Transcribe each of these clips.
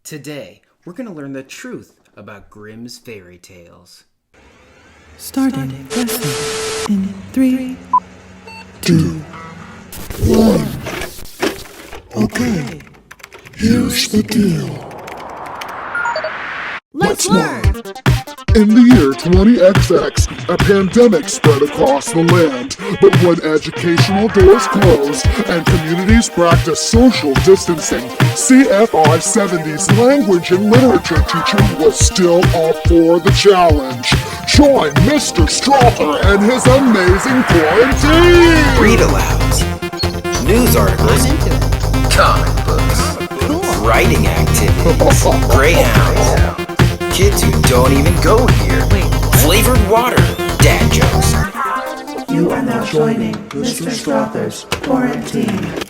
Today, we're going to learn the truth about Grimms Fairy Tales. Starting lesson in 3, 2, 1. Okay, here's the deal. Let's learn! In the year 20XX, a pandemic spread across the land. But when educational doors closed and communities practiced social distancing, CFI 70's language and literature teacher was still up for the challenge. Join Mr. Strother and his amazing quarantine! Read alouds, news articles, comic books, writing activities, greyhounds, kids who don't even go here, flavored water, dad jokes. You are now joining Mr. Strother's Quarantine.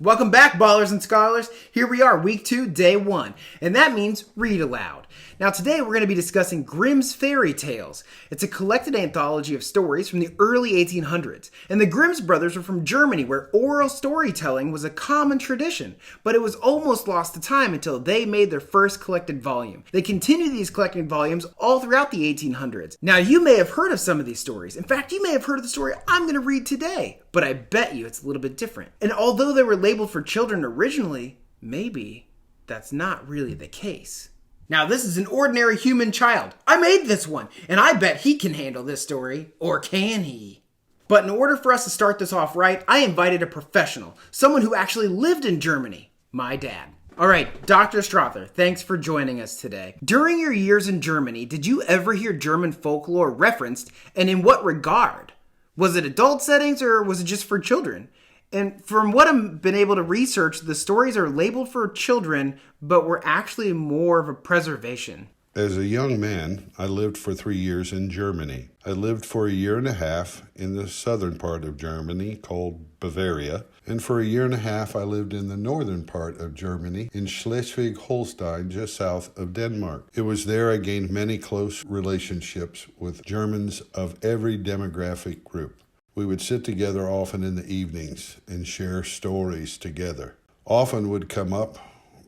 Welcome back, ballers and scholars. Here we are, week 2, day 1, and that means read aloud. Now today we're going to be discussing Grimms Fairytales. It's a collected anthology of stories from the early 1800s, and the Grimms brothers were from Germany, where oral storytelling was a common tradition, but it was almost lost to time until they made their first collected volume. They continued these collected volumes all throughout the 1800s. Now you may have heard of some of these stories. In fact, you may have heard of the story I'm going to read today, but I bet you it's a little bit different. And although they were labeled for children originally, maybe that's not really the case. Now, this is an ordinary human child. I made this one, and I bet he can handle this story. Or can he? But in order for us to start this off right, I invited a professional, someone who actually lived in Germany, my dad. All right, Dr. Strother, thanks for joining us today. During your years in Germany, did you ever hear German folklore referenced, and in what regard? Was it adult settings, or was it just for children? And from what I've been able to research, the stories are labeled for children, but were actually more of a preservation. As a young man, I lived for 3 years in Germany. I lived for a year and a half in the southern part of Germany called Bavaria, and for a year and a half I lived in the northern part of Germany in Schleswig-Holstein, just south of Denmark. It was there I gained many close relationships with Germans of every demographic group. We would sit together often in the evenings and share stories together. Often would come up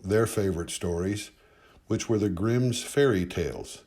their favorite stories, which were the Grimms Fairytales.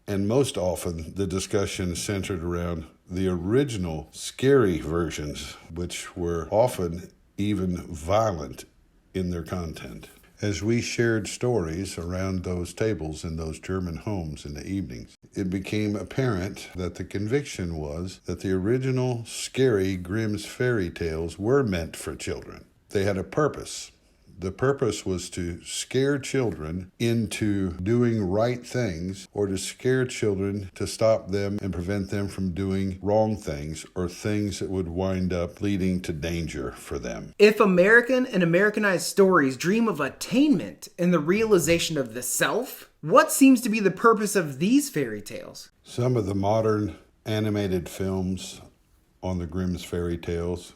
And most often the discussion centered around the original scary versions, which were often even violent in their content. As we shared stories around those tables in those German homes in the evenings, it became apparent that the conviction was that the original scary Grimms Fairy Tales were meant for children. They had a purpose. The purpose was to scare children into doing right things, or to scare children to stop them and prevent them from doing wrong things, or things that would wind up leading to danger for them. If American and Americanized stories dream of attainment and the realization of the self, what seems to be the purpose of these fairy tales? Some of the modern animated films on the Grimms Fairy Tales,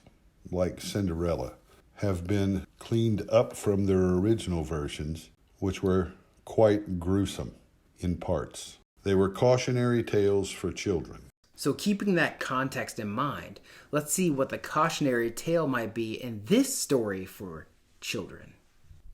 like Cinderella, have been cleaned up from their original versions, which were quite gruesome in parts. They were cautionary tales for children. So keeping that context in mind, let's see what the cautionary tale might be in this story for children.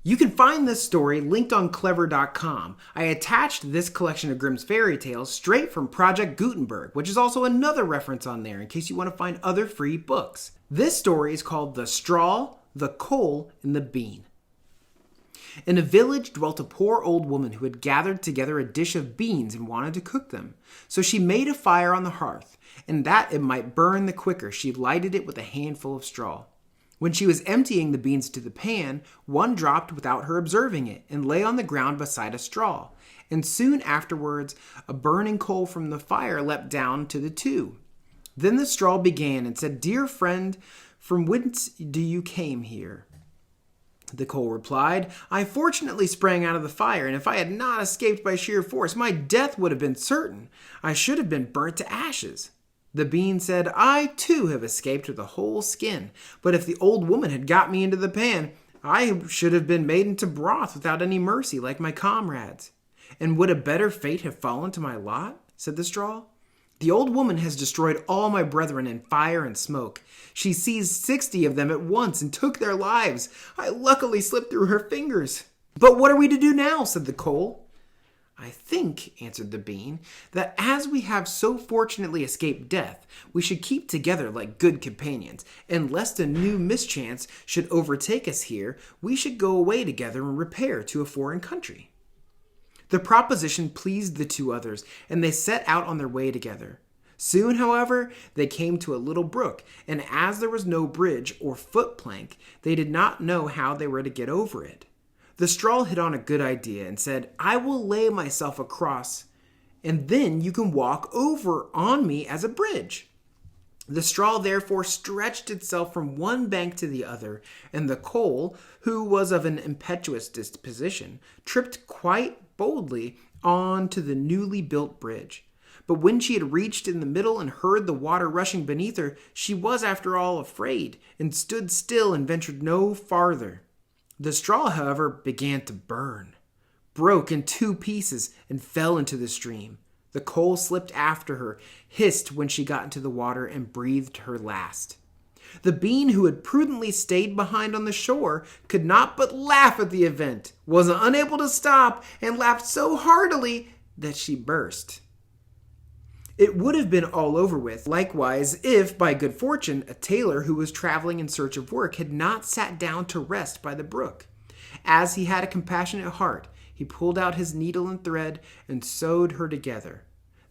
You can find this story linked on clever.com. I attached this collection of Grimms Fairy Tales straight from Project Gutenberg, which is also another reference on there in case you want to find other free books. This story is called The Straw, the Coal, and the Bean. In a village dwelt a poor old woman who had gathered together a dish of beans and wanted to cook them. So she made a fire on the hearth, and that it might burn the quicker, she lighted it with a handful of straw. When she was emptying the beans into the pan, one dropped without her observing it, and lay on the ground beside a straw. And soon afterwards, a burning coal from the fire leapt down to the two. Then the straw began and said, "Dear friend, from whence do you came here?" The coal replied, "I fortunately sprang out of the fire, and if I had not escaped by sheer force, my death would have been certain. I should have been burnt to ashes." The bean said, "I too have escaped with a whole skin, but if the old woman had got me into the pan, I should have been made into broth without any mercy like my comrades." "And would a better fate have fallen to my lot?" said the straw. The old woman has destroyed all my brethren in fire and smoke. She seized 60 of them at once and took their lives. I luckily slipped through her fingers. But what are we to do now? Said the coal. I think, answered the bean, that as we have so fortunately escaped death, we should keep together like good companions, and lest a new mischance should overtake us here, we should go away together and repair to a foreign country. The proposition pleased the two others, and they set out on their way together. Soon, however, they came to a little brook, and as there was no bridge or foot plank, they did not know how they were to get over it. The straw hit on a good idea and said, I will lay myself across, and then you can walk over on me as a bridge. The straw therefore stretched itself from one bank to the other, and the coal, who was of an impetuous disposition, tripped quite boldly on to the newly built bridge. But when she had reached in the middle and heard the water rushing beneath her, she was after all afraid, and stood still and ventured no farther. The straw, however, began to burn, broke in 2 pieces, and fell into the stream. The coal slipped after her, hissed when she got into the water, and breathed her last. The bean, who had prudently stayed behind on the shore, could not but laugh at the event, was unable to stop, and laughed so heartily that she burst. It would have been all over with, likewise, if, by good fortune, a tailor who was traveling in search of work had not sat down to rest by the brook. As he had a compassionate heart, he pulled out his needle and thread and sewed her together.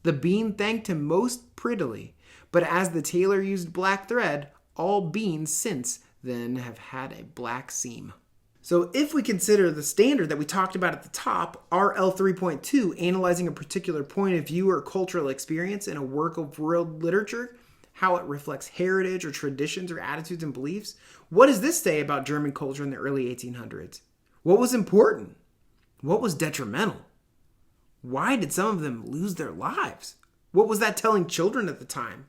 The bean thanked him most prettily, but as the tailor used black thread, all beans since then have had a black seam. So if we consider the standard that we talked about at the top, RL3.2, analyzing a particular point of view or cultural experience in a work of world literature, how it reflects heritage or traditions or attitudes and beliefs, what does this say about German culture in the early 1800s? What was important? What was detrimental? Why did some of them lose their lives? What was that telling children at the time?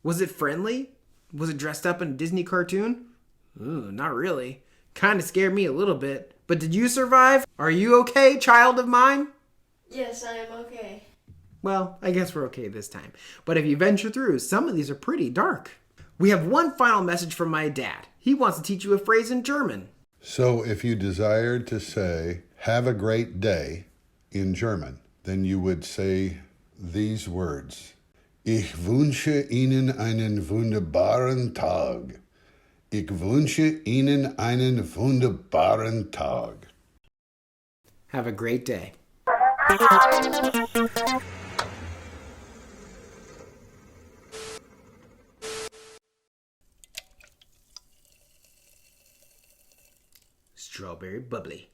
Was it friendly? Was it dressed up in a Disney cartoon? Ooh, not really. Kind of scared me a little bit. But did you survive? Are you okay, child of mine? Yes, I am okay. Well, I guess we're okay this time. But if you venture through, some of these are pretty dark. We have one final message from my dad. He wants to teach you a phrase in German. So if you desired to say, have a great day in German, then you would say these words. Ich wünsche Ihnen einen wunderbaren Tag. Ich wünsche Ihnen einen wunderbaren Tag. Have a great day. Strawberry bubbly.